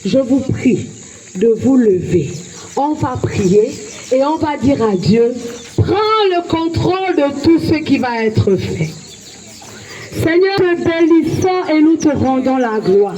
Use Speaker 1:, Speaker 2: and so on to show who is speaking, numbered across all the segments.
Speaker 1: je vous prie de vous lever. On va prier et on va dire à Dieu, prends le contrôle de tout ce qui va être fait. Seigneur, te bénissons et nous te rendons la gloire.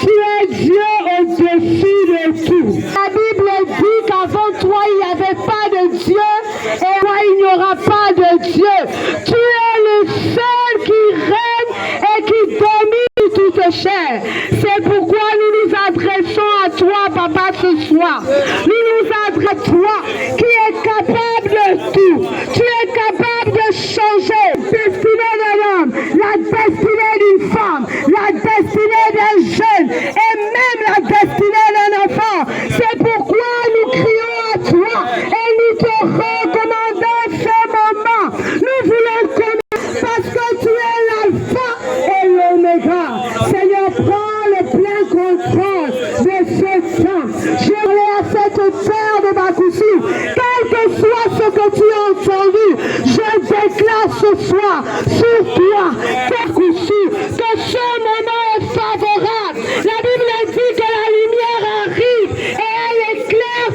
Speaker 1: Tu es Dieu au-dessus de tout. La Bible dit qu'avant toi, il n'y avait pas de Dieu et moi, il n'y aura pas de Dieu. Tu es le seul qui règne et qui domine toute chair. C'est pourquoi nous nous adressons à toi, Papa, ce soir. Nous nous adressons à toi qui es capable de tout. Tu es capable de changer la destinée d'un homme, la destinée d'une femme, la destinée d'un jeune et même la destinée d'un enfant. C'est pourquoi nous crions à toi et nous te recommandons ce moment. Nous voulons connaître parce que tu es l'alpha et l'oméga. Seigneur, prends le plein contrôle de ce temps. Je relais à cette terre de Bakoussou, quel que soit ce que tu as entendu, je déclare ce soir sur toi, Bakoussou, que ce moment est favorable. La Bible dit que la lumière arrive et elle éclaire,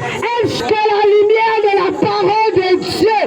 Speaker 1: que la lumière de la parole de Dieu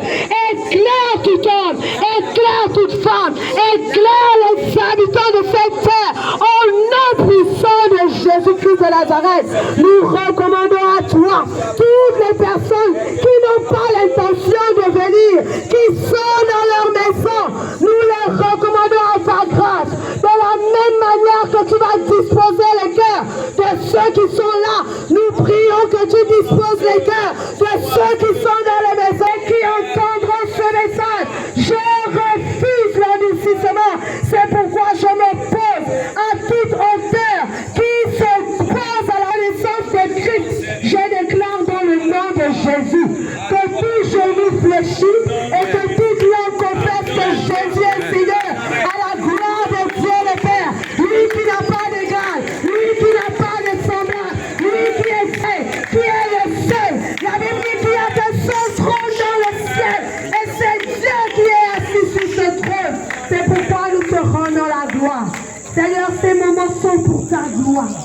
Speaker 1: éclaire tout homme, éclaire toute femme, éclaire les habitants de cette terre. Au nom puissant de Jésus-Christ de Nazareth, nous recommandons à toi toutes les personnes qui n'ont pas l'intention de venir, qui sont dans leur maison. Nous les recommandons à ta grâce. De la même manière que tu vas disposer les cœurs de ceux qui sont là, nous prions que tu disposes les cœurs de ceux qui sont dans les maisons et qui entendront ce message. Je refuse l'endurcissement. C'est pourquoi je m'oppose à toute hauteur qui s'oppose à la naissance de Christ. Je déclare dans le nom de Jésus que tout genou fléchit et que toute langue confesse que Jésus est Seigneur à la gloire de Dieu le Père. Lui qui n'a pas d'égal, lui qui n'a pas de semblable, lui qui est fait, qui est le seul. La Bible dit qu'il y a de son trône dans le ciel et c'est Dieu qui est assis sur ce trône. C'est pourquoi nous te rendons la gloire. Seigneur, ces moments sont pour ta gloire.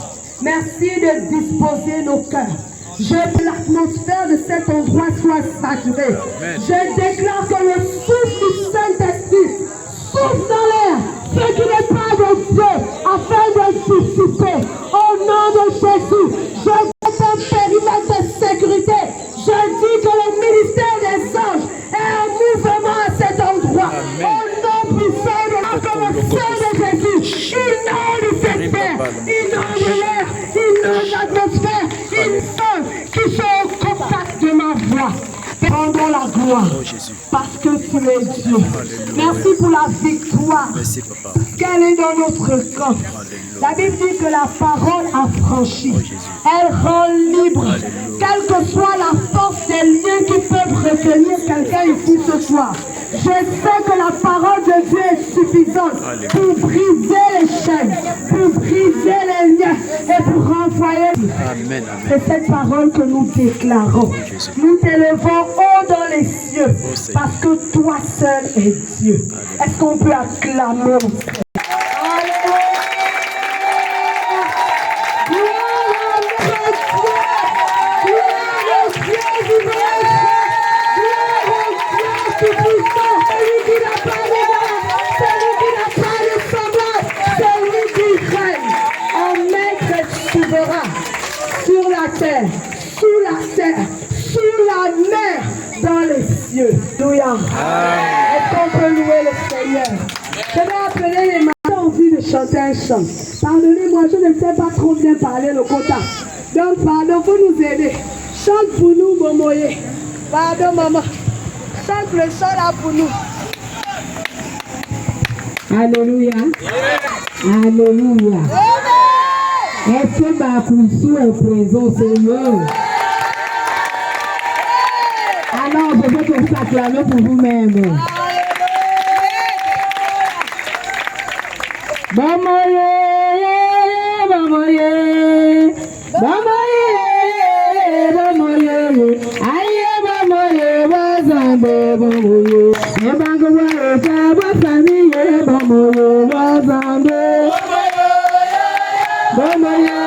Speaker 1: Merci de disposer nos cœurs. Je veux l'atmosphère de cet endroit soit saturée. Je déclare que le souffle du Saint-Esprit souffle dans l'air, ce qui n'est pas de Dieu, afin de dissiper. Au nom de Jésus, je mets un périmètre de sécurité. Je dis que le ministère des anges est en mouvement à cet endroit. Au nom puissant de la commission de Jésus, inonde cette terre, inonde l'air, inonde l'atmosphère, une femme qui sont au contact de ma voix. Rendons la gloire parce que tu es Dieu. Merci pour la victoire.
Speaker 2: Merci, papa.
Speaker 1: Qu'elle est dans notre camp. La Bible dit que la parole affranchie, elle rend libre. Quelle que soit la force des liens qui peuvent retenir quelqu'un ici ce soir, je sais que la parole de Dieu est suffisante pour briser les chaînes, pour briser les liens et pour renvoyer.
Speaker 2: Amen, amen.
Speaker 1: C'est cette parole que nous déclarons. Nous t'élevons haut dans les cieux parce que toi seul es Dieu. Est-ce qu'on peut acclamer au Seigneur? Sur la terre, sous la terre, sous la mer, dans les cieux. Alléluia. Est-ce qu'on peut louer le Seigneur? Je vais appeler les mamans qui ont envie de chanter un chant. Pardonnez-moi, je ne sais pas trop bien parler le quota. Donc, pardon, faut nous aider. Chante pour nous, Momoye. Pardon, maman. Chante le chant là pour nous. Alléluia. Alléluia. Est-ce que Bakoussou est présent, Seigneur? Alors, je veux que vous acclamez pour vous-même. Bamoye, bamoye, bamoye, bamoye, aïe, bamoye, bazambe, bamoye, bamoye, famille, bamoye, bazambe. Bamoye,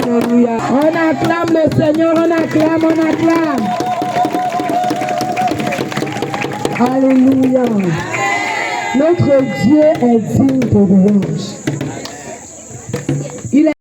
Speaker 1: Alléluia. On acclame le Seigneur, on acclame, on acclame. Alléluia. Notre Dieu est digne de louange.